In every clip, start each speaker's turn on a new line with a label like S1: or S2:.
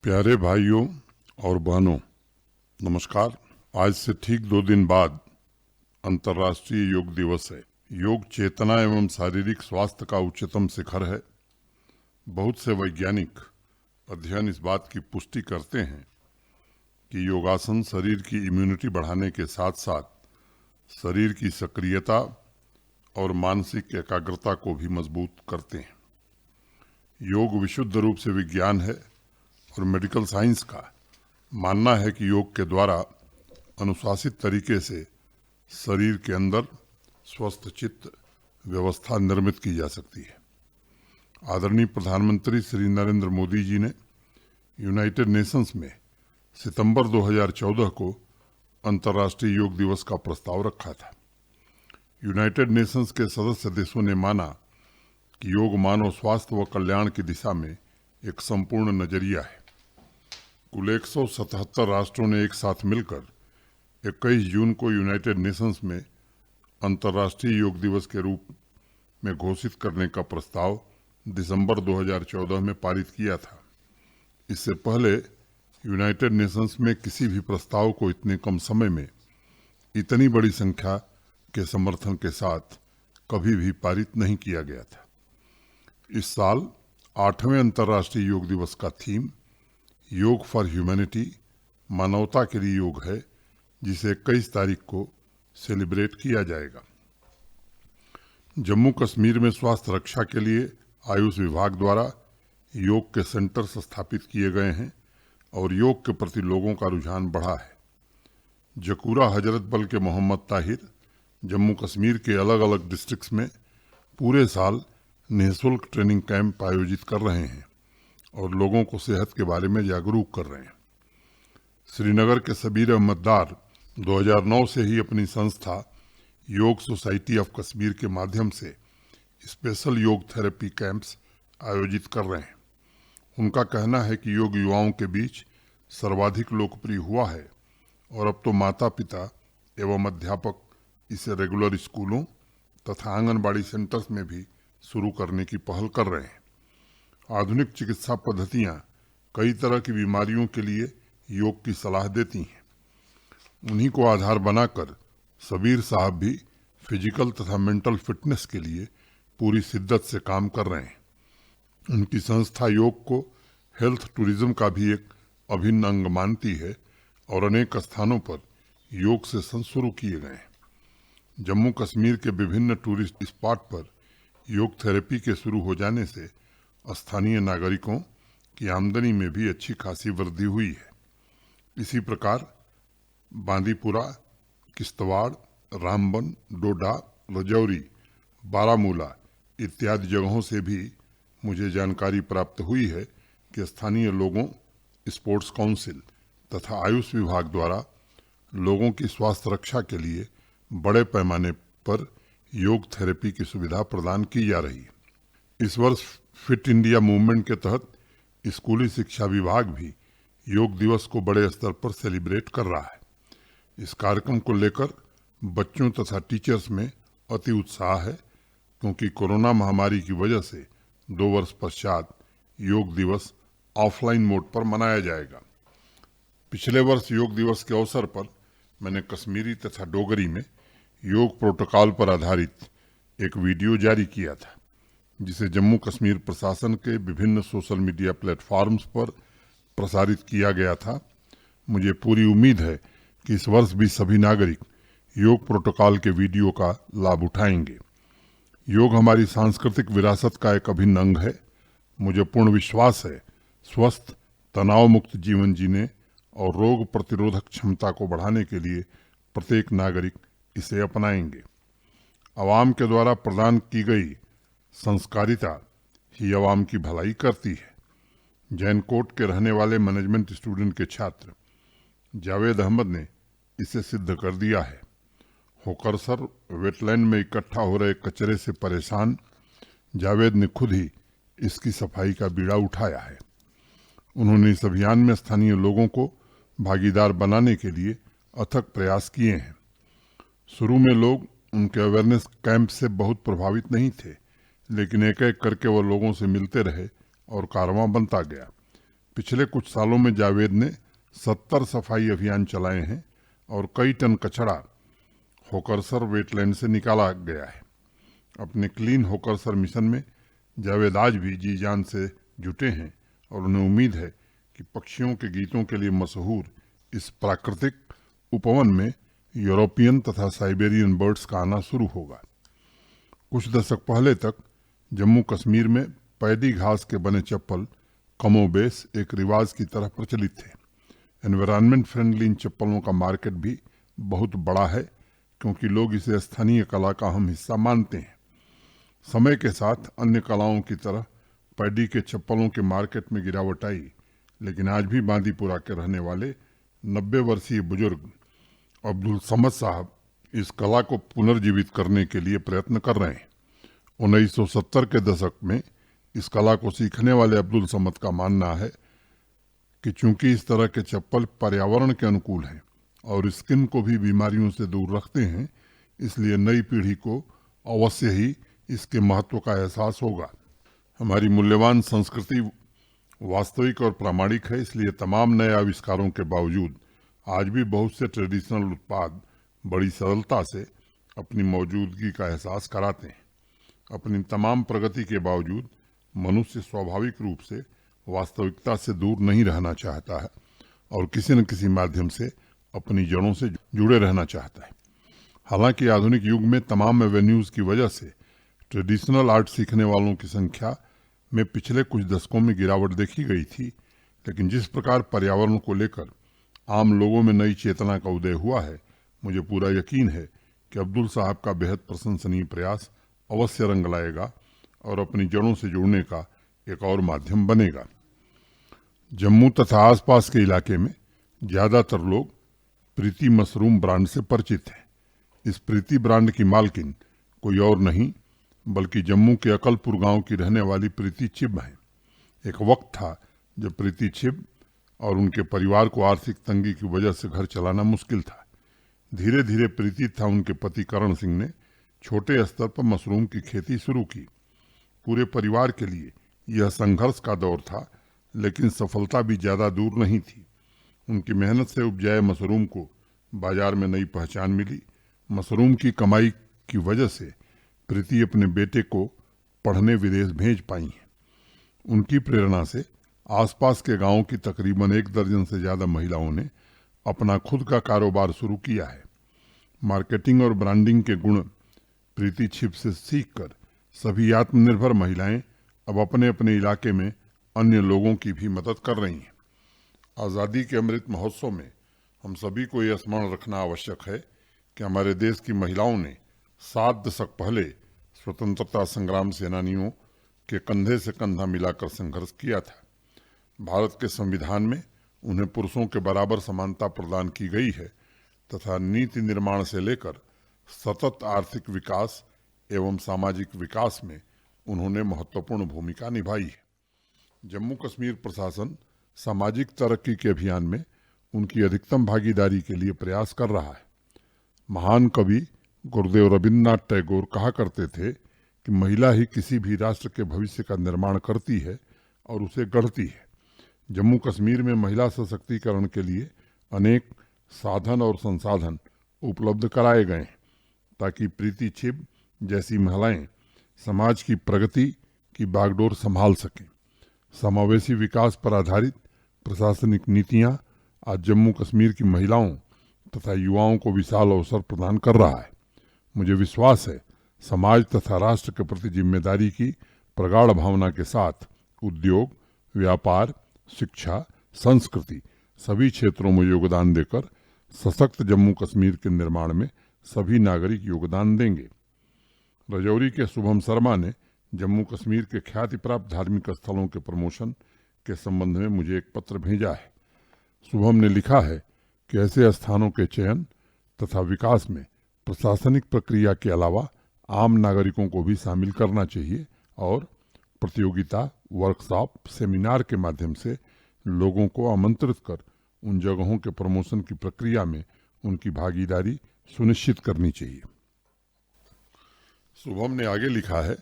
S1: प्यारे भाइयों और बहनों, नमस्कार। आज से ठीक 2 दिन बाद अंतर्राष्ट्रीय योग दिवस है। योग चेतना एवं शारीरिक स्वास्थ्य का उच्चतम शिखर है। बहुत से वैज्ञानिक अध्ययन इस बात की पुष्टि करते हैं कि योगासन शरीर की इम्यूनिटी बढ़ाने के साथ साथ शरीर की सक्रियता और मानसिक एकाग्रता को भी मजबूत करते हैं। योग विशुद्ध रूप से विज्ञान है और मेडिकल साइंस का मानना है कि योग के द्वारा अनुशासित तरीके से शरीर के अंदर स्वस्थ चित्त व्यवस्था निर्मित की जा सकती है। आदरणीय प्रधानमंत्री श्री नरेंद्र मोदी जी ने यूनाइटेड नेशंस में सितंबर 2014 को अंतर्राष्ट्रीय योग दिवस का प्रस्ताव रखा था। यूनाइटेड नेशंस के सदस्य देशों ने माना कि योग मानव स्वास्थ्य व कल्याण की दिशा में एक संपूर्ण नजरिया है। कुल 177 राष्ट्रों ने एक साथ मिलकर 21 जून को यूनाइटेड नेशंस में अंतर्राष्ट्रीय योग दिवस के रूप में घोषित करने का प्रस्ताव दिसंबर 2014 में पारित किया था। इससे पहले यूनाइटेड नेशंस में किसी भी प्रस्ताव को इतने कम समय में इतनी बड़ी संख्या के समर्थन के साथ कभी भी पारित नहीं किया गया था। इस साल 8वें अंतर्राष्ट्रीय योग दिवस का थीम योग फॉर ह्यूमैनिटी, मानवता के लिए योग है, जिसे 21 तारीख को सेलिब्रेट किया जाएगा। जम्मू कश्मीर में स्वास्थ्य रक्षा के लिए आयुष विभाग द्वारा योग के सेंटर्स स्थापित किए गए हैं और योग के प्रति लोगों का रुझान बढ़ा है। जकूरा हजरत बल के मोहम्मद ताहिर जम्मू कश्मीर के अलग अलग डिस्ट्रिक्ट्स में पूरे साल निःशुल्क ट्रेनिंग कैंप आयोजित कर रहे हैं और लोगों को सेहत के बारे में जागरूक कर रहे हैं। श्रीनगर के सबीर अहमद डार 2009 से ही अपनी संस्था योग सोसाइटी ऑफ कश्मीर के माध्यम से स्पेशल योग थेरेपी कैंप्स आयोजित कर रहे हैं। उनका कहना है कि योग युवाओं के बीच सर्वाधिक लोकप्रिय हुआ है और अब तो माता पिता एवं अध्यापक इसे रेगुलर स्कूलों तथा आंगनबाड़ी सेंटर्स में भी शुरू करने की पहल कर रहे हैं। आधुनिक चिकित्सा पद्धतियां कई तरह की बीमारियों के लिए योग की सलाह देती हैं। उन्हीं को आधार बनाकर सबीर साहब भी फिजिकल तथा मेंटल फिटनेस के लिए पूरी शिद्दत से काम कर रहे हैं। उनकी संस्था योग को हेल्थ टूरिज्म का भी एक अभिन्न अंग मानती है और अनेक स्थानों पर योग सेशन शुरू किए गए हैं। जम्मू कश्मीर के विभिन्न टूरिस्ट स्पॉट पर योग थेरेपी के शुरू हो जाने से स्थानीय नागरिकों की आमदनी में भी अच्छी खासी वृद्धि हुई है। इसी प्रकार बांदीपुरा, किश्तवाड़, रामबन, डोडा, रजौरी, बारामूला इत्यादि जगहों से भी मुझे जानकारी प्राप्त हुई है कि स्थानीय लोगों, स्पोर्ट्स काउंसिल तथा आयुष विभाग द्वारा लोगों की स्वास्थ्य रक्षा के लिए बड़े पैमाने पर योग थेरेपी की सुविधा प्रदान की जा रही है। इस वर्ष फिट इंडिया मूवमेंट के तहत स्कूली शिक्षा विभाग भी योग दिवस को बड़े स्तर पर सेलिब्रेट कर रहा है। इस कार्यक्रम को लेकर बच्चों तथा टीचर्स में अति उत्साह है, क्योंकि कोरोना महामारी की वजह से 2 वर्ष पश्चात योग दिवस ऑफलाइन मोड पर मनाया जाएगा। पिछले वर्ष योग दिवस के अवसर पर मैंने कश्मीरी तथा डोगरी में योग प्रोटोकॉल पर आधारित एक वीडियो जारी किया था, जिसे जम्मू कश्मीर प्रशासन के विभिन्न सोशल मीडिया प्लेटफॉर्म्स पर प्रसारित किया गया था। मुझे पूरी उम्मीद है कि इस वर्ष भी सभी नागरिक योग प्रोटोकॉल के वीडियो का लाभ उठाएंगे। योग हमारी सांस्कृतिक विरासत का एक अभिन्न अंग है। मुझे पूर्ण विश्वास है स्वस्थ, तनाव मुक्त जीवन जीने और रोग प्रतिरोधक क्षमता को बढ़ाने के लिए प्रत्येक नागरिक इसे अपनाएंगे। आवाम के द्वारा प्रदान की गई संस्कारिता ही आवाम की भलाई करती है। जैनकोट के रहने वाले मैनेजमेंट स्टूडेंट के छात्र जावेद अहमद ने इसे सिद्ध कर दिया है। होकरसर वेटलैंड में इकट्ठा हो रहे कचरे से परेशान जावेद ने खुद ही इसकी सफाई का बीड़ा उठाया है। उन्होंने इस अभियान में स्थानीय लोगों को भागीदार बनाने के लिए अथक प्रयास किए हैं। शुरू में लोग उनके अवेयरनेस कैंप से बहुत प्रभावित नहीं थे, लेकिन एक एक करके वो लोगों से मिलते रहे और कारवां बनता गया। पिछले कुछ सालों में जावेद ने 70 सफाई अभियान चलाए हैं और कई टन कचरा होकरसर वेटलैंड से निकाला गया है। अपने क्लीन होकरसर मिशन में जावेद आज भी जी जान से जुटे हैं और उन्हें उम्मीद है कि पक्षियों के गीतों के लिए मशहूर इस प्राकृतिक उपवन में यूरोपियन तथा साइबेरियन बर्ड्स का आना शुरू होगा। कुछ दशक पहले तक जम्मू कश्मीर में पैडी घास के बने चप्पल कमोबेश एक रिवाज की तरह प्रचलित थे। एनवायरनमेंट फ्रेंडली इन चप्पलों का मार्केट भी बहुत बड़ा है क्योंकि लोग इसे स्थानीय कला का अहम हिस्सा मानते हैं। समय के साथ अन्य कलाओं की तरह पैडी के चप्पलों के मार्केट में गिरावट आई, लेकिन आज भी बांदीपुरा के रहने वाले 90 वर्षीय बुजुर्ग अब्दुल समद साहब इस कला को पुनर्जीवित करने के लिए प्रयत्न कर रहे हैं। 1970 के दशक में इस कला को सीखने वाले अब्दुल समद का मानना है कि चूंकि इस तरह के चप्पल पर्यावरण के अनुकूल हैं और स्किन को भी बीमारियों से दूर रखते हैं, इसलिए नई पीढ़ी को अवश्य ही इसके महत्व का एहसास होगा। हमारी मूल्यवान संस्कृति वास्तविक और प्रामाणिक है, इसलिए तमाम नए आविष्कारों के बावजूद आज भी बहुत से ट्रेडिशनल उत्पाद बड़ी सरलता से अपनी मौजूदगी का एहसास कराते हैं। अपनी तमाम प्रगति के बावजूद मनुष्य स्वाभाविक रूप से वास्तविकता से दूर नहीं रहना चाहता है और किसी न किसी माध्यम से अपनी जड़ों से जुड़े रहना चाहता है। हालांकि आधुनिक युग में तमाम एवेन्यूज की वजह से ट्रेडिशनल आर्ट सीखने वालों की संख्या में पिछले कुछ दशकों में गिरावट देखी गई थी, लेकिन जिस प्रकार पर्यावरण को लेकर आम लोगों में नई चेतना का उदय हुआ है, मुझे पूरा यकीन है कि अब्दुल साहब का बेहद प्रशंसनीय प्रयास अवश्य रंग लाएगा और अपनी जड़ों से जुड़ने का एक और माध्यम बनेगा। जम्मू तथा आसपास के इलाके में ज्यादातर लोग प्रीति मशरूम ब्रांड से परिचित हैं। इस प्रीति ब्रांड की मालकिन कोई और नहीं बल्कि जम्मू के अकलपुर गांव की रहने वाली प्रीति चिब हैं। एक वक्त था जब प्रीति चिब और उनके परिवार को आर्थिक तंगी की वजह से घर चलाना मुश्किल था। धीरे धीरे प्रीति तथा उनके पति करण सिंह ने छोटे स्तर पर मशरूम की खेती शुरू की। पूरे परिवार के लिए यह संघर्ष का दौर था, लेकिन सफलता भी ज्यादा दूर नहीं थी। उनकी मेहनत से उपजाए मशरूम को बाजार में नई पहचान मिली। मशरूम की कमाई की वजह से प्रीति अपने बेटे को पढ़ने विदेश भेज पाई हैं। उनकी प्रेरणा से आसपास के गांवों की तकरीबन 1 दर्जन से ज्यादा महिलाओं ने अपना खुद का कारोबार शुरू किया है। मार्केटिंग और ब्रांडिंग के गुण प्रीति छिप से सीखकर सभी आत्मनिर्भर महिलाएं अब अपने अपने इलाके में अन्य लोगों की भी मदद कर रही हैं। आज़ादी के अमृत महोत्सव में हम सभी को यह स्मरण रखना आवश्यक है कि हमारे देश की महिलाओं ने 7 दशक पहले स्वतंत्रता संग्राम सेनानियों के कंधे से कंधा मिलाकर संघर्ष किया था। भारत के संविधान में उन्हें पुरुषों के बराबर समानता प्रदान की गई है तथा नीति निर्माण से लेकर सतत आर्थिक विकास एवं सामाजिक विकास में उन्होंने महत्वपूर्ण भूमिका निभाई है। जम्मू कश्मीर प्रशासन सामाजिक तरक्की के अभियान में उनकी अधिकतम भागीदारी के लिए प्रयास कर रहा है। महान कवि गुरुदेव रविन्द्रनाथ टैगोर कहा करते थे कि महिला ही किसी भी राष्ट्र के भविष्य का निर्माण करती है और उसे गढ़ती है। जम्मू कश्मीर में महिला सशक्तिकरण के लिए अनेक साधन और संसाधन उपलब्ध कराए गए हैं ताकि प्रीति छिब जैसी महिलाएं समाज की प्रगति की बागडोर संभाल सकें। समावेशी विकास पर आधारित प्रशासनिक नीतियां आज जम्मू कश्मीर की महिलाओं तथा युवाओं को विशाल अवसर प्रदान कर रहा है। मुझे विश्वास है समाज तथा राष्ट्र के प्रति जिम्मेदारी की प्रगाढ़ भावना के साथ उद्योग, व्यापार, शिक्षा, संस्कृति सभी क्षेत्रों में योगदान देकर सशक्त जम्मू कश्मीर के निर्माण में सभी नागरिक योगदान देंगे। राजौरी के शुभम शर्मा ने जम्मू कश्मीर के ख्याति प्राप्त धार्मिक स्थलों के प्रमोशन के संबंध में मुझे एक पत्र भेजा है। शुभम ने लिखा है कि ऐसे स्थानों के चयन तथा विकास में प्रशासनिक प्रक्रिया के अलावा आम नागरिकों को भी शामिल करना चाहिए और प्रतियोगिता, वर्कशॉप, सेमिनार के माध्यम से लोगों को आमंत्रित कर उन जगहों के प्रमोशन की प्रक्रिया में उनकी भागीदारी सुनिश्चित करनी चाहिए। शुभम ने आगे लिखा है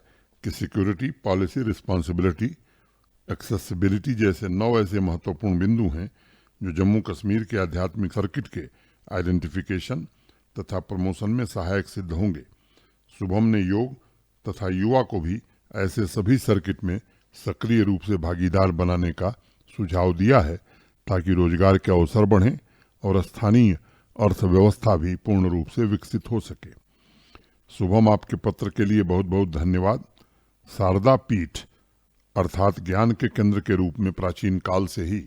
S1: कि सिक्योरिटी, पॉलिसी, रिस्पॉन्सिबिलिटी एक्सेसिबिलिटी जैसे 9 ऐसे महत्वपूर्ण बिंदु हैं जो जम्मू कश्मीर के आध्यात्मिक सर्किट के आइडेंटिफिकेशन तथा प्रमोशन में सहायक सिद्ध होंगे। शुभम ने योग तथा युवा को भी ऐसे सभी सर्किट में सक्रिय रूप से भागीदार बनाने का सुझाव दिया है ताकि रोजगार के अवसर बढ़ें और स्थानीय अर्थव्यवस्था भी पूर्ण रूप से विकसित हो सके। शुभम, आपके पत्र के लिए बहुत बहुत धन्यवाद। शारदा पीठ अर्थात ज्ञान के केंद्र के रूप में प्राचीन काल से ही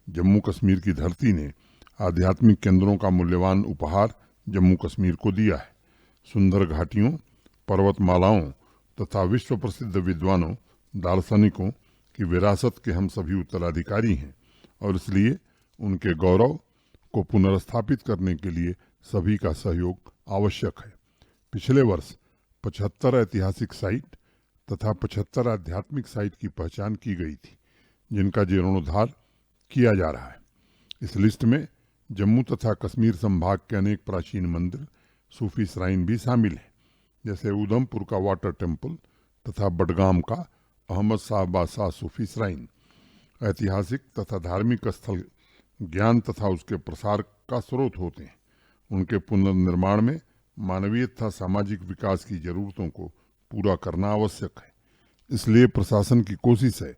S1: जम्मू कश्मीर की धरती ने आध्यात्मिक केंद्रों का मूल्यवान उपहार जम्मू कश्मीर को दिया है। सुंदर घाटियों, पर्वतमालाओं तथा विश्व प्रसिद्ध विद्वानों, दार्शनिकों की विरासत के हम सभी उत्तराधिकारी हैं और इसलिए उनके गौरव को पुनर्स्थापित करने के लिए सभी का सहयोग आवश्यक है। पिछले वर्ष 75 ऐतिहासिक साइट तथा 75 आध्यात्मिक साइट की पहचान की गई थी जिनका जीर्णोद्धार किया जा रहा है। इस लिस्ट में जम्मू तथा कश्मीर संभाग के अनेक प्राचीन मंदिर, सूफी श्राइन भी शामिल हैं, जैसे उधमपुर का वाटर टेम्पल तथा बडगाम का अहमद शाह बादशाह सूफी श्राइन। ऐतिहासिक तथा धार्मिक स्थल ज्ञान तथा उसके प्रसार का स्रोत होते हैं। उनके पुनर्निर्माण में मानवीय तथा सामाजिक विकास की जरूरतों को पूरा करना आवश्यक है। इसलिए प्रशासन की कोशिश है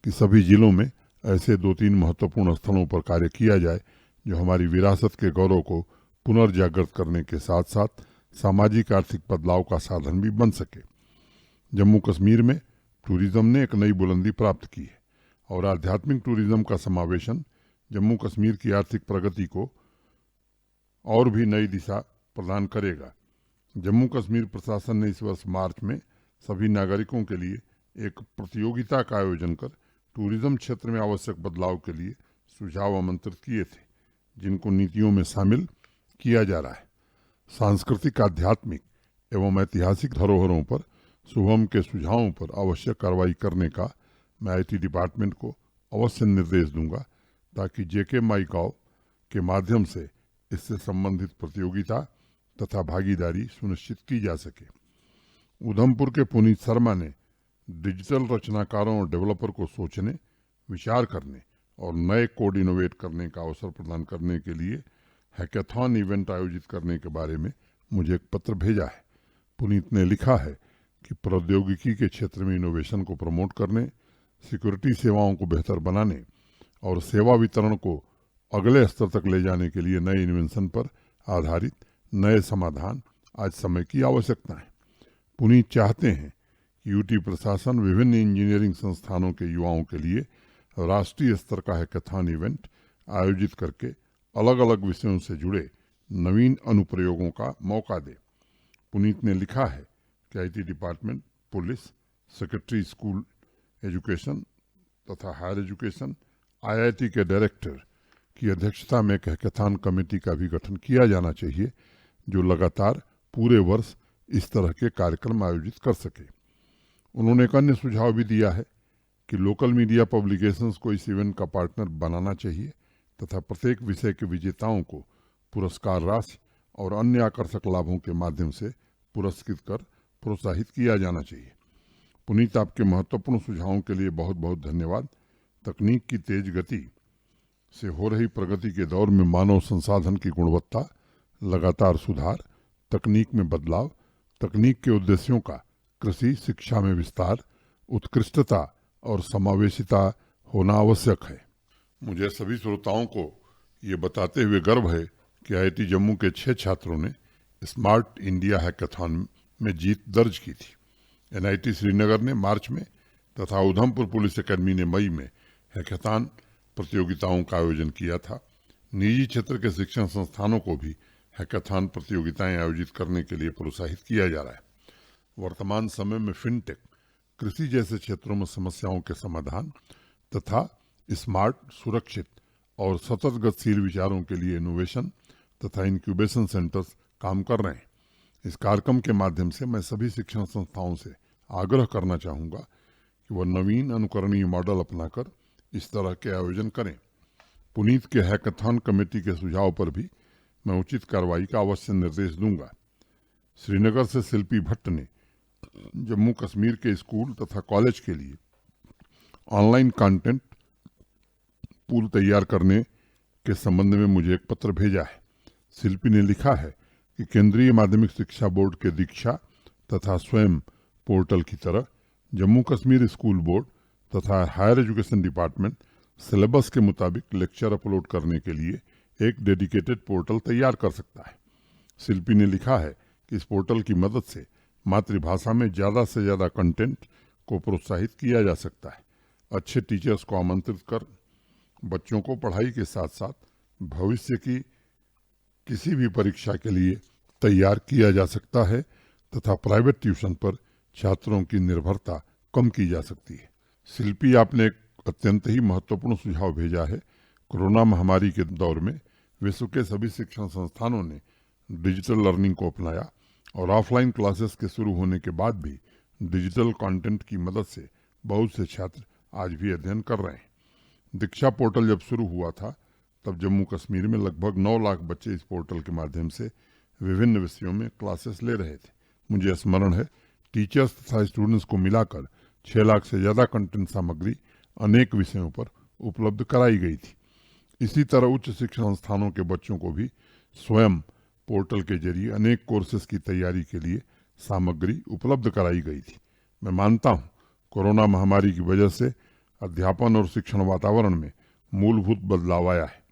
S1: कि सभी जिलों में ऐसे 2-3 महत्वपूर्ण स्थलों पर कार्य किया जाए जो हमारी विरासत के गौरव को पुनर्जागृत करने के साथ साथ सामाजिक आर्थिक बदलाव का साधन भी बन सके। जम्मू कश्मीर में टूरिज्म ने एक नई बुलंदी प्राप्त की है और आध्यात्मिक टूरिज्म का समावेशन जम्मू कश्मीर की आर्थिक प्रगति को और भी नई दिशा प्रदान करेगा। जम्मू कश्मीर प्रशासन ने इस वर्ष मार्च में सभी नागरिकों के लिए एक प्रतियोगिता का आयोजन कर टूरिज्म क्षेत्र में आवश्यक बदलाव के लिए सुझाव आमंत्रित किए थे, जिनको नीतियों में शामिल किया जा रहा है। सांस्कृतिक, आध्यात्मिक एवं ऐतिहासिक धरोहरों पर शुभम के सुझावों पर आवश्यक कार्रवाई करने का मैं आईटी डिपार्टमेंट को अवश्य निर्देश दूंगा ताकि जेके माईगॉव के माध्यम से इससे संबंधित प्रतियोगिता तथा भागीदारी सुनिश्चित की जा सके। उधमपुर के पुनीत शर्मा ने डिजिटल रचनाकारों और डेवलपर को सोचने, विचार करने और नए कोड इनोवेट करने का अवसर प्रदान करने के लिए हैकाथॉन इवेंट आयोजित करने के बारे में मुझे एक पत्र भेजा है। पुनीत ने लिखा है कि प्रौद्योगिकी के क्षेत्र में इनोवेशन को प्रमोट करने, सिक्योरिटी सेवाओं को बेहतर बनाने और सेवा वितरण को अगले स्तर तक ले जाने के लिए नए इन्वेंशन पर आधारित नए समाधान आज समय की आवश्यकता है। पुनीत चाहते हैं कि यूटी प्रशासन विभिन्न इंजीनियरिंग संस्थानों के युवाओं के लिए राष्ट्रीय स्तर का हैकाथॉन इवेंट आयोजित करके अलग अलग विषयों से जुड़े नवीन अनुप्रयोगों का मौका दे। पुनीत ने लिखा है कि IT department, police, secretary school education तथा हायर एजुकेशन, आईआईटी के डायरेक्टर की अध्यक्षता में एक हैकाथॉन कमेटी का भी गठन किया जाना चाहिए जो लगातार पूरे वर्ष इस तरह के कार्यक्रम आयोजित कर सके। उन्होंने एक अन्य सुझाव भी दिया है कि लोकल मीडिया पब्लिकेशंस को इस इवेंट का पार्टनर बनाना चाहिए तथा प्रत्येक विषय के विजेताओं को पुरस्कार राशि और अन्य आकर्षक लाभों के माध्यम से पुरस्कृत कर प्रोत्साहित किया जाना चाहिए। पुनीत, आपके महत्वपूर्ण सुझावों के लिए बहुत बहुत धन्यवाद। तकनीक की तेज गति से हो रही प्रगति के दौर में मानव संसाधन की गुणवत्ता, लगातार सुधार, तकनीक में बदलाव, तकनीक के उद्देश्यों का कृषि शिक्षा में विस्तार, उत्कृष्टता और समावेशिता होना आवश्यक है। मुझे सभी श्रोताओं को ये बताते हुए गर्व है कि आईआईटी जम्मू के 6 छात्रों ने स्मार्ट इंडिया हैकाथॉन में जीत दर्ज की थी। एनआईटी श्रीनगर ने मार्च में तथा उधमपुर पुलिस अकेडमी ने मई में हैकाथॉन प्रतियोगिताओं का आयोजन किया था। निजी क्षेत्र के शिक्षण संस्थानों को भी हैकाथॉन प्रतियोगिताएं आयोजित करने के लिए प्रोत्साहित किया जा रहा है। वर्तमान समय में फिनटेक, कृषि जैसे क्षेत्रों में समस्याओं के समाधान तथा स्मार्ट, सुरक्षित और सतत गतिशील विचारों के लिए इनोवेशन तथा इंक्यूबेशन सेंटर्स काम कर रहे हैं। इस कार्यक्रम के माध्यम से मैं सभी शिक्षण संस्थाओं से आग्रह करना चाहूँगा कि वह नवीन अनुकरणीय मॉडल अपनाकर इस तरह के आयोजन करें। पुनीत के हैकाथॉन कमेटी के सुझाव पर भी मैं उचित कार्रवाई का अवश्य निर्देश दूंगा। श्रीनगर से शिल्पी भट्ट ने जम्मू कश्मीर के स्कूल तथा कॉलेज के लिए ऑनलाइन कंटेंट पूल तैयार करने के संबंध में मुझे एक पत्र भेजा है। शिल्पी ने लिखा है कि केंद्रीय माध्यमिक शिक्षा बोर्ड के दीक्षा तथा स्वयं पोर्टल की तरह जम्मू कश्मीर स्कूल बोर्ड तथा हायर एजुकेशन डिपार्टमेंट सिलेबस के मुताबिक लेक्चर अपलोड करने के लिए एक डेडिकेटेड पोर्टल तैयार कर सकता है। शिल्पी ने लिखा है कि इस पोर्टल की मदद से मातृभाषा में ज़्यादा से ज़्यादा कंटेंट को प्रोत्साहित किया जा सकता है। अच्छे टीचर्स को आमंत्रित कर बच्चों को पढ़ाई के साथ साथ भविष्य की किसी भी परीक्षा के लिए तैयार किया जा सकता है तथा प्राइवेट ट्यूशन पर छात्रों की निर्भरता कम की जा सकती है। शिल्पी, आपने एक अत्यंत ही महत्वपूर्ण सुझाव भेजा है। कोरोना महामारी के दौर में विश्व के सभी शिक्षण संस्थानों ने डिजिटल लर्निंग को अपनाया और ऑफलाइन क्लासेस के शुरू होने के बाद भी डिजिटल कंटेंट की मदद से बहुत से छात्र आज भी अध्ययन कर रहे हैं। दीक्षा पोर्टल जब शुरू हुआ था तब जम्मू कश्मीर में लगभग 9 लाख बच्चे इस पोर्टल के माध्यम से विभिन्न विषयों में क्लासेस ले रहे थे। मुझे स्मरण है, टीचर्स तथा स्टूडेंट्स को मिलाकर 6 लाख से ज़्यादा कंटेंट सामग्री अनेक विषयों पर उपलब्ध कराई गई थी। इसी तरह उच्च शिक्षण संस्थानों के बच्चों को भी स्वयं पोर्टल के जरिए अनेक कोर्सेज की तैयारी के लिए सामग्री उपलब्ध कराई गई थी। मैं मानता हूँ कोरोना महामारी की वजह से अध्यापन और शिक्षण वातावरण में मूलभूत बदलाव आया है।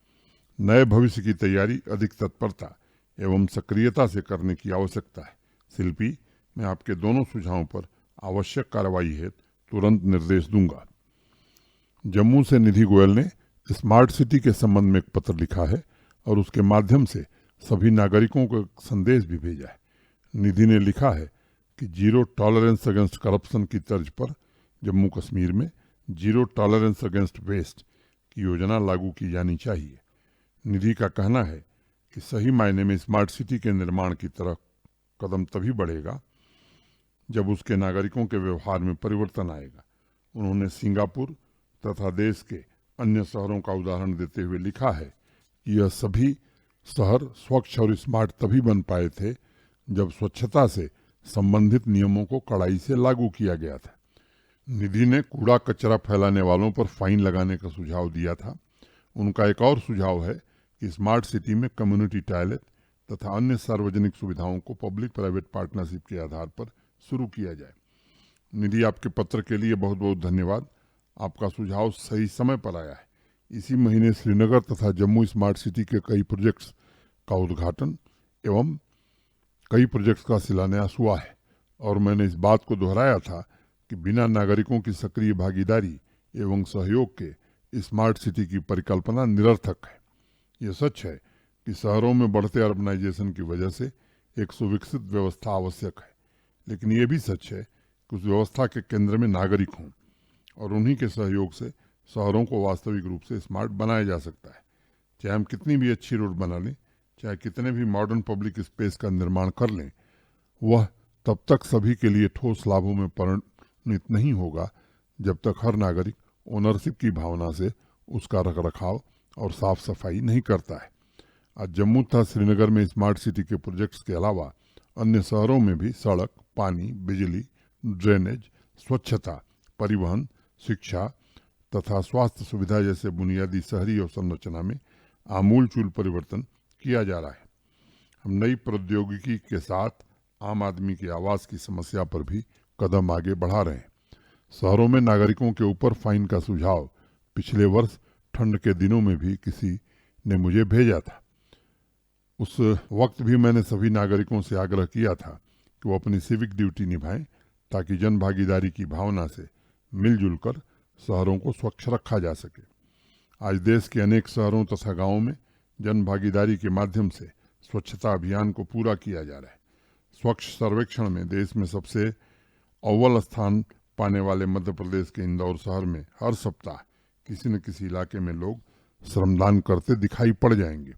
S1: नए भविष्य की तैयारी अधिक तत्परता एवं सक्रियता से करने की आवश्यकता है। शिल्पी, मैं आपके दोनों सुझावों पर आवश्यक कार्रवाई हेतु तुरंत निर्देश दूंगा। जम्मू से निधि गोयल ने स्मार्ट सिटी के संबंध में एक पत्र लिखा है और उसके माध्यम से सभी नागरिकों को एक संदेश भी भेजा है। निधि ने लिखा है कि जीरो टॉलरेंस अगेंस्ट करप्शन की तर्ज पर जम्मू कश्मीर में जीरो टॉलरेंस अगेंस्ट वेस्ट की योजना लागू की जानी चाहिए। निधि का कहना है कि सही मायने में स्मार्ट सिटी के निर्माण की तरफ कदम तभी बढ़ेगा जब उसके नागरिकों के व्यवहार में परिवर्तन आएगा। उन्होंने सिंगापुर तथा देश के अन्य शहरों का उदाहरण देते हुए लिखा है कि यह सभी शहर स्वच्छ और स्मार्ट तभी बन पाए थे जब स्वच्छता से संबंधित नियमों को कड़ाई से लागू किया गया था। निधि ने कूड़ा कचरा फैलाने वालों पर फाइन लगाने का सुझाव दिया था। उनका एक और सुझाव है कि स्मार्ट सिटी में कम्युनिटी टॉयलेट तथा अन्य सार्वजनिक सुविधाओं को पब्लिक प्राइवेट पार्टनरशिप के आधार पर शुरू किया जाए। निधि, आपके पत्र के लिए बहुत बहुत धन्यवाद। आपका सुझाव सही समय पर आया है। इसी महीने श्रीनगर तथा जम्मू स्मार्ट सिटी के कई प्रोजेक्ट्स का उद्घाटन एवं कई प्रोजेक्ट्स का शिलान्यास हुआ है और मैंने इस बात को दोहराया था कि बिना नागरिकों की सक्रिय भागीदारी एवं सहयोग के स्मार्ट सिटी की परिकल्पना निरर्थक है। यह सच है कि शहरों में बढ़ते अर्बनाइजेशन की वजह से एक सुविकसित व्यवस्था आवश्यक है, लेकिन यह भी सच है कि उस व्यवस्था के केंद्र में नागरिक हों और उन्हीं के सहयोग से शहरों को वास्तविक रूप से स्मार्ट बनाया जा सकता है। चाहे हम कितनी भी अच्छी रोड बना लें, चाहे कितने भी मॉडर्न पब्लिक स्पेस का निर्माण कर लें, वह तब तक सभी के लिए ठोस लाभों में परिणत नहीं होगा जब तक हर नागरिक ओनरशिप की भावना से उसका रखरखाव और साफ सफाई नहीं करता है। आज जम्मू तथा श्रीनगर में स्मार्ट सिटी के प्रोजेक्ट्स के अलावा अन्य शहरों में भी सड़क, पानी, बिजली, ड्रेनेज, स्वच्छता, परिवहन, शिक्षा तथा स्वास्थ्य सुविधा जैसे बुनियादी शहरी अवसंरचना में आमूलचूल परिवर्तन किया जा रहा है। हम नई प्रौद्योगिकी के साथ आम आदमी की आवास की समस्या पर भी कदम आगे बढ़ा रहे हैं। शहरों में नागरिकों के ऊपर फाइन का सुझाव पिछले वर्ष ठंड के दिनों में भी किसी ने मुझे भेजा था। उस वक्त भी मैंने सभी नागरिकों से आग्रह किया था कि वो अपनी सिविक ड्यूटी निभाएं ताकि जन भागीदारी की भावना से मिलजुल कर शहरों को स्वच्छ रखा जा सके। आज देश के अनेक शहरों तथा गांवों में जन भागीदारी के माध्यम से स्वच्छता अभियान को पूरा किया जा रहा है। स्वच्छ सर्वेक्षण में देश में सबसे अव्वल स्थान पाने वाले मध्य प्रदेश के इंदौर शहर में हर सप्ताह किसी न किसी इलाके में लोग श्रमदान करते दिखाई पड़ जाएंगे।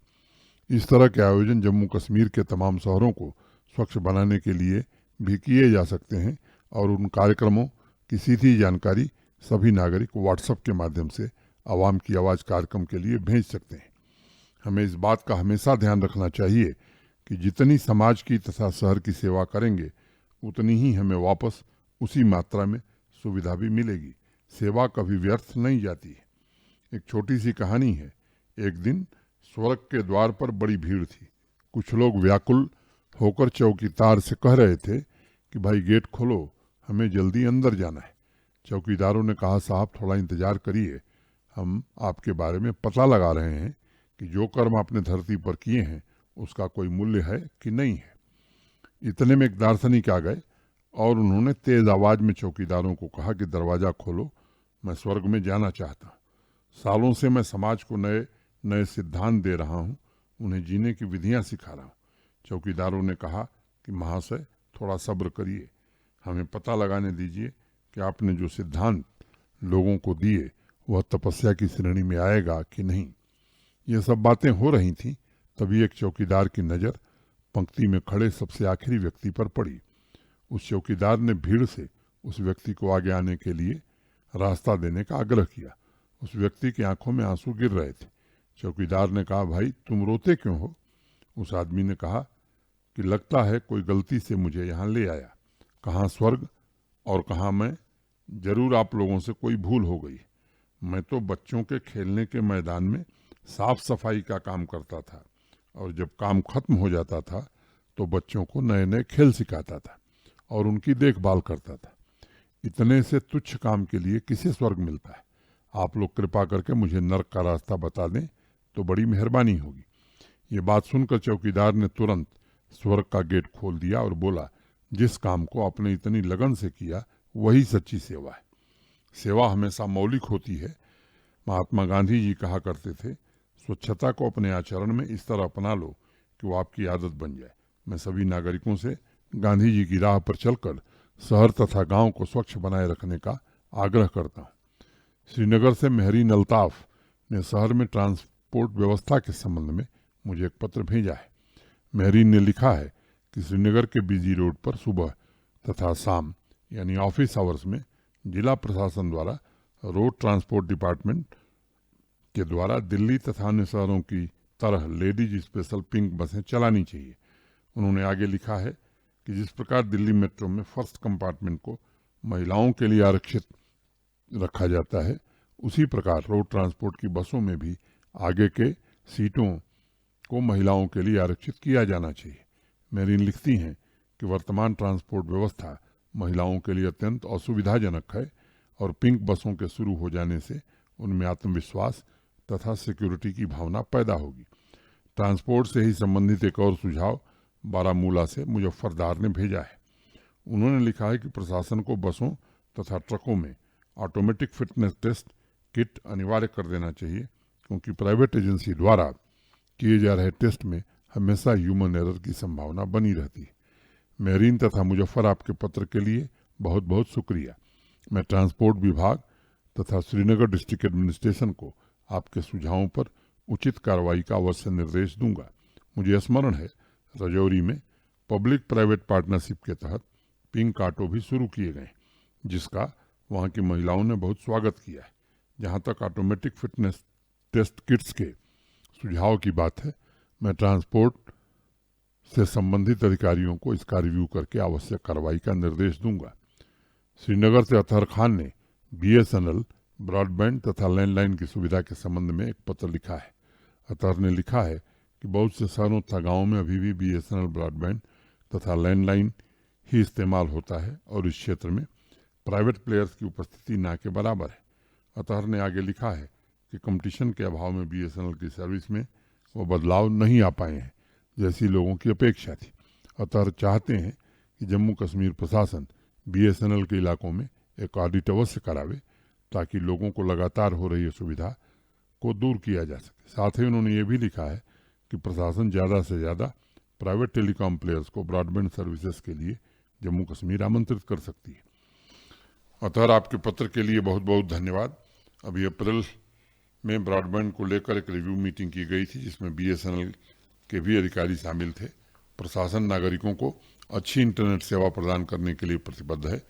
S1: इस तरह के आयोजन जम्मू कश्मीर के तमाम शहरों को स्वच्छ बनाने के लिए भी किए जा सकते हैं और उन कार्यक्रमों की सीधी जानकारी सभी नागरिक व्हाट्सएप के माध्यम से आवाम की आवाज़ कार्यक्रम के लिए भेज सकते हैं। हमें इस बात का हमेशा ध्यान रखना चाहिए कि जितनी समाज की तथा शहर की सेवा करेंगे उतनी ही हमें वापस उसी मात्रा में सुविधा भी मिलेगी। सेवा कभी व्यर्थ नहीं जाती है। एक छोटी सी कहानी है। एक दिन स्वर्ग के द्वार पर बड़ी भीड़ थी। कुछ लोग व्याकुल होकर चौकीदार से कह रहे थे कि भाई गेट खोलो, हमें जल्दी अंदर जाना है। चौकीदारों ने कहा, साहब थोड़ा इंतजार करिए, हम आपके बारे में पता लगा रहे हैं कि जो कर्म आपने धरती पर किए हैं उसका कोई मूल्य है कि नहीं है। इतने में एक दार्शनिक आ गए और उन्होंने तेज आवाज में चौकीदारों को कहा कि दरवाजा खोलो, मैं स्वर्ग में जाना चाहता हूँ। सालों से मैं समाज को नए नए सिद्धांत दे रहा हूँ, उन्हें जीने की विधियाँ सिखा रहा हूँ। चौकीदारों ने कहा कि महाशय थोड़ा सब्र करिए, हमें पता लगाने दीजिए कि आपने जो सिद्धांत लोगों को दिए वह तपस्या की श्रेणी में आएगा कि नहीं। ये सब बातें हो रही थीं, तभी एक चौकीदार की नज़र पंक्ति में खड़े सबसे आखिरी व्यक्ति पर पड़ी। उस चौकीदार ने भीड़ से उस व्यक्ति को आगे आने के लिए रास्ता देने का आग्रह किया। उस व्यक्ति की आंखों में आंसू गिर रहे थे। चौकीदार ने कहा, भाई तुम रोते क्यों हो? उस आदमी ने कहा कि लगता है कोई गलती से मुझे यहाँ ले आया, कहाँ स्वर्ग और कहाँ मैं, जरूर आप लोगों से कोई भूल हो गई। मैं तो बच्चों के खेलने के मैदान में साफ सफाई का काम करता था और जब काम खत्म हो जाता था तो बच्चों को नए नए खेल सिखाता था और उनकी देखभाल करता था। इतने से तुच्छ काम के लिए किसे स्वर्ग मिलता है? आप लोग कृपा करके मुझे नर्क का रास्ता बता दें तो बड़ी मेहरबानी होगी। ये बात सुनकर चौकीदार ने तुरंत स्वर्ग का गेट खोल दिया और बोला, जिस काम को आपने इतनी लगन से किया वही सच्ची सेवा है। सेवा हमेशा मौलिक होती है। महात्मा गांधी जी कहा करते थे, स्वच्छता को अपने आचरण में इस तरह अपना लो कि वो आपकी आदत बन जाए। मैं सभी नागरिकों से गांधी जी की राह पर चलकर शहर तथा गांव को स्वच्छ बनाए रखने का आग्रह करता हूँ। श्रीनगर से मेहरीन अल्ताफ ने शहर में ट्रांसपोर्ट व्यवस्था के संबंध में मुझे एक पत्र भेजा है। मेहरीन ने लिखा है कि श्रीनगर के बिजी रोड पर सुबह तथा शाम यानी ऑफिस आवर्स में जिला प्रशासन द्वारा रोड ट्रांसपोर्ट डिपार्टमेंट के द्वारा दिल्ली तथा अन्य शहरों की तरह लेडीज स्पेशल पिंक बसें चलानी चाहिए। उन्होंने आगे लिखा है कि जिस प्रकार दिल्ली मेट्रो में फर्स्ट कंपार्टमेंट को महिलाओं के लिए आरक्षित रखा जाता है, उसी प्रकार रोड ट्रांसपोर्ट की बसों में भी आगे के सीटों को महिलाओं के लिए आरक्षित किया जाना चाहिए। मेरीन लिखती हैं कि वर्तमान ट्रांसपोर्ट व्यवस्था महिलाओं के लिए अत्यंत असुविधाजनक है और पिंक बसों के शुरू हो जाने से उनमें आत्मविश्वास तथा सिक्योरिटी की भावना पैदा होगी। ट्रांसपोर्ट से ही संबंधित एक और सुझाव बारामूला से मुजफ्फरदार ने भेजा है। उन्होंने लिखा है कि प्रशासन को बसों तथा ट्रकों में ऑटोमेटिक फिटनेस टेस्ट किट अनिवार्य कर देना चाहिए, क्योंकि प्राइवेट एजेंसी द्वारा किए जा रहे टेस्ट में हमेशा ह्यूमन एरर की संभावना बनी रहती है। मेहरीन तथा मुजफ्फर आपके पत्र के लिए बहुत बहुत शुक्रिया। मैं ट्रांसपोर्ट विभाग तथा श्रीनगर डिस्ट्रिक्ट एडमिनिस्ट्रेशन को आपके सुझावों पर उचित कार्रवाई का अवश्य निर्देश दूंगा। मुझे स्मरण है रजौरी में पब्लिक प्राइवेट पार्टनरशिप के तहत पिंक ऑटो भी शुरू किए गए, जिसका वहाँ की महिलाओं ने बहुत स्वागत किया है। जहाँ तक ऑटोमेटिक फिटनेस टेस्ट किट्स के सुझाव की बात है, मैं ट्रांसपोर्ट से संबंधित अधिकारियों को इसका रिव्यू करके आवश्यक कार्रवाई का निर्देश दूंगा। श्रीनगर से अतहर खान ने BSNL ब्रॉडबैंड तथा लैंडलाइन की सुविधा के संबंध में एक पत्र लिखा है। अतहर ने लिखा है कि बहुत से शहरों तथा गाँवों में अभी भी BSNL ब्रॉडबैंड तथा लैंडलाइन ही इस्तेमाल होता है और इस क्षेत्र में प्राइवेट प्लेयर्स की उपस्थिति ना के बराबर है। अतहर ने आगे लिखा है कि कंपटीशन के अभाव में BSNL की सर्विस में वो बदलाव नहीं आ पाए हैं जैसी लोगों की अपेक्षा थी। अतहर चाहते हैं कि जम्मू कश्मीर प्रशासन BSNL के इलाकों में एक ऑडिट अवश्य करावे ताकि लोगों को लगातार हो रही असुविधा को दूर किया जा सके। साथ ही उन्होंने ये भी लिखा है कि प्रशासन ज़्यादा से ज़्यादा प्राइवेट टेलीकॉम प्लेयर्स को ब्रॉडबैंड सर्विसेज के लिए जम्मू कश्मीर आमंत्रित कर सकती है। अतहर आपके पत्र के लिए बहुत बहुत धन्यवाद। अभी अप्रैल में ब्रॉडबैंड को लेकर एक रिव्यू मीटिंग की गई थी जिसमें BSNL के भी अधिकारी शामिल थे। प्रशासन नागरिकों को अच्छी इंटरनेट सेवा प्रदान करने के लिए प्रतिबद्ध है।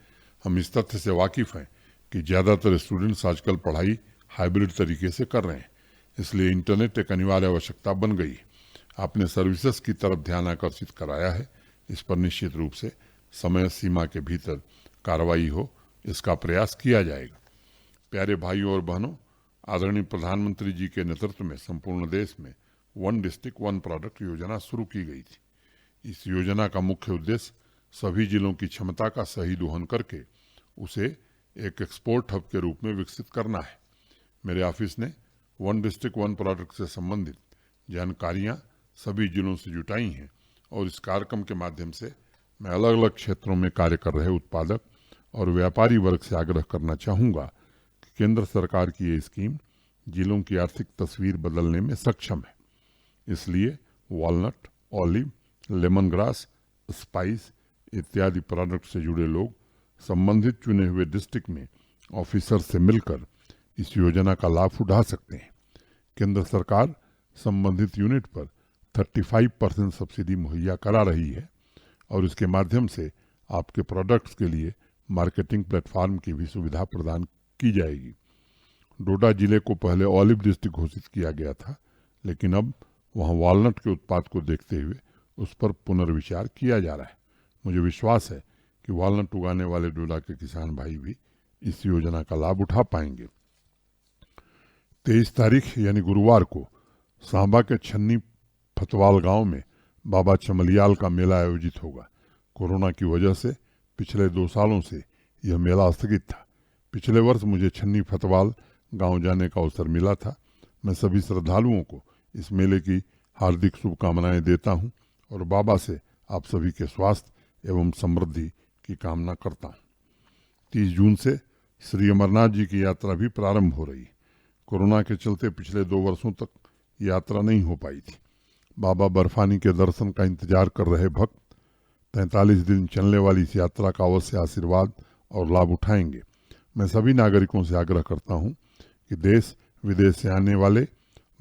S1: हम इस तथ्य से वाकिफ हैं कि ज़्यादातर स्टूडेंट्स आजकल पढ़ाई हाइब्रिड तरीके से कर रहे हैं, इसलिए इंटरनेट एक अनिवार्य आवश्यकता बन गई है। आपने सर्विसेज की तरफ ध्यान आकर्षित कराया है, इस पर निश्चित रूप से समय सीमा के भीतर कार्रवाई हो, इसका प्रयास किया जाएगा। प्यारे भाइयों और बहनों, आदरणीय प्रधानमंत्री जी के नेतृत्व में संपूर्ण देश में वन डिस्ट्रिक्ट वन प्रोडक्ट योजना शुरू की गई थी। इस योजना का मुख्य उद्देश्य सभी जिलों की क्षमता का सही दोहन करके उसे एक एक्सपोर्ट हब के रूप में विकसित करना है। मेरे ऑफिस ने वन डिस्ट्रिक्ट वन प्रोडक्ट से संबंधित जानकारियां सभी जिलों से जुटाई हैं और इस कार्यक्रम के माध्यम से मैं अलग अलग क्षेत्रों में कार्य कर रहे उत्पादक और व्यापारी वर्ग से आग्रह करना चाहूँगा कि केंद्र सरकार की ये स्कीम जिलों की आर्थिक तस्वीर बदलने में सक्षम है। इसलिए walnut, olive, lemon grass, spice इत्यादि प्रोडक्ट से जुड़े लोग संबंधित चुने हुए डिस्ट्रिक्ट में ऑफिसर से मिलकर इस योजना का लाभ उठा सकते हैं। केंद्र सरकार संबंधित यूनिट पर 35% सब्सिडी मुहैया करा रही है और इसके माध्यम से आपके प्रोडक्ट्स के लिए मार्केटिंग प्लेटफॉर्म की भी सुविधा प्रदान की जाएगी। डोडा जिले को पहले ऑलिव डिस्ट्रिक्ट घोषित किया गया था, लेकिन अब वहां वॉलनट के उत्पाद को देखते हुए उस पर पुनर्विचार किया जा रहा है। मुझे विश्वास है कि वॉलनट उगाने वाले डोडा के किसान भाई भी इस योजना का लाभ उठा पाएंगे। 23 तारीख यानी गुरुवार को सांबा के छन्नी फतवाल गांव में बाबा चमलियाल का मेला आयोजित होगा। कोरोना की वजह से पिछले 2 सालों से यह मेला स्थगित था। पिछले वर्ष मुझे छन्नी फतवाल गांव जाने का अवसर मिला था। मैं सभी श्रद्धालुओं को इस मेले की हार्दिक शुभकामनाएं देता हूं और बाबा से आप सभी के स्वास्थ्य एवं समृद्धि की कामना करता हूं। 30 जून से श्री अमरनाथ जी की यात्रा भी प्रारंभ हो रही है। कोरोना के चलते पिछले 2 वर्षों तक यात्रा नहीं हो पाई थी। बाबा बर्फानी के दर्शन का इंतजार कर रहे भक्त 43 दिन चलने वाली इस यात्रा का अवश्य आशीर्वाद और लाभ उठाएंगे। मैं सभी नागरिकों से आग्रह करता हूं कि देश विदेश से आने वाले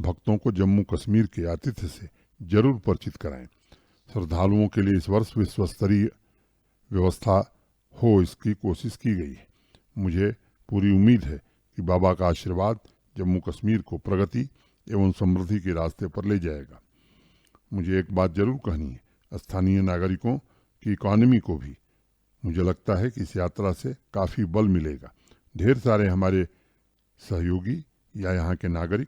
S1: भक्तों को जम्मू कश्मीर के आतिथ्य से जरूर परिचित कराएं। श्रद्धालुओं के लिए इस वर्ष विश्व स्तरीय व्यवस्था हो, इसकी कोशिश की गई है। मुझे पूरी उम्मीद है कि बाबा का आशीर्वाद जम्मू कश्मीर को प्रगति एवं समृद्धि के रास्ते पर ले जाएगा। मुझे एक बात जरूर कहनी है, स्थानीय नागरिकों की इकॉनमी को भी मुझे लगता है कि इस यात्रा से काफ़ी बल मिलेगा। ढेर सारे हमारे सहयोगी या यहाँ के नागरिक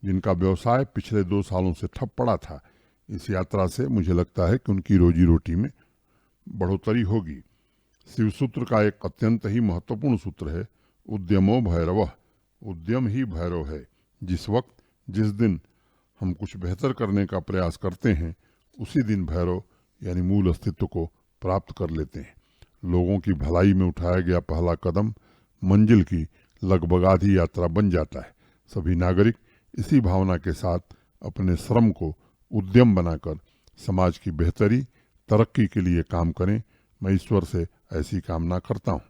S1: जिनका व्यवसाय पिछले 2 सालों से ठप पड़ा था, इस यात्रा से मुझे लगता है कि उनकी रोजी रोटी में बढ़ोतरी होगी। शिवसूत्र का एक अत्यंत ही महत्वपूर्ण सूत्र है, उद्यमो भैरवः। उद्यम ही भैरव है। जिस वक्त जिस दिन हम कुछ बेहतर करने का प्रयास करते हैं, उसी दिन भैरव यानी मूल अस्तित्व को प्राप्त कर लेते हैं। लोगों की भलाई में उठाया गया पहला कदम मंजिल की लगभग आधी यात्रा बन जाता है। सभी नागरिक इसी भावना के साथ अपने श्रम को उद्यम बनाकर समाज की बेहतरी, तरक्की के लिए काम करें। मैं ईश्वर से ऐसी कामना करता हूँ।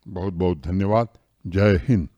S1: बहुत बहुत धन्यवाद। जय हिंद।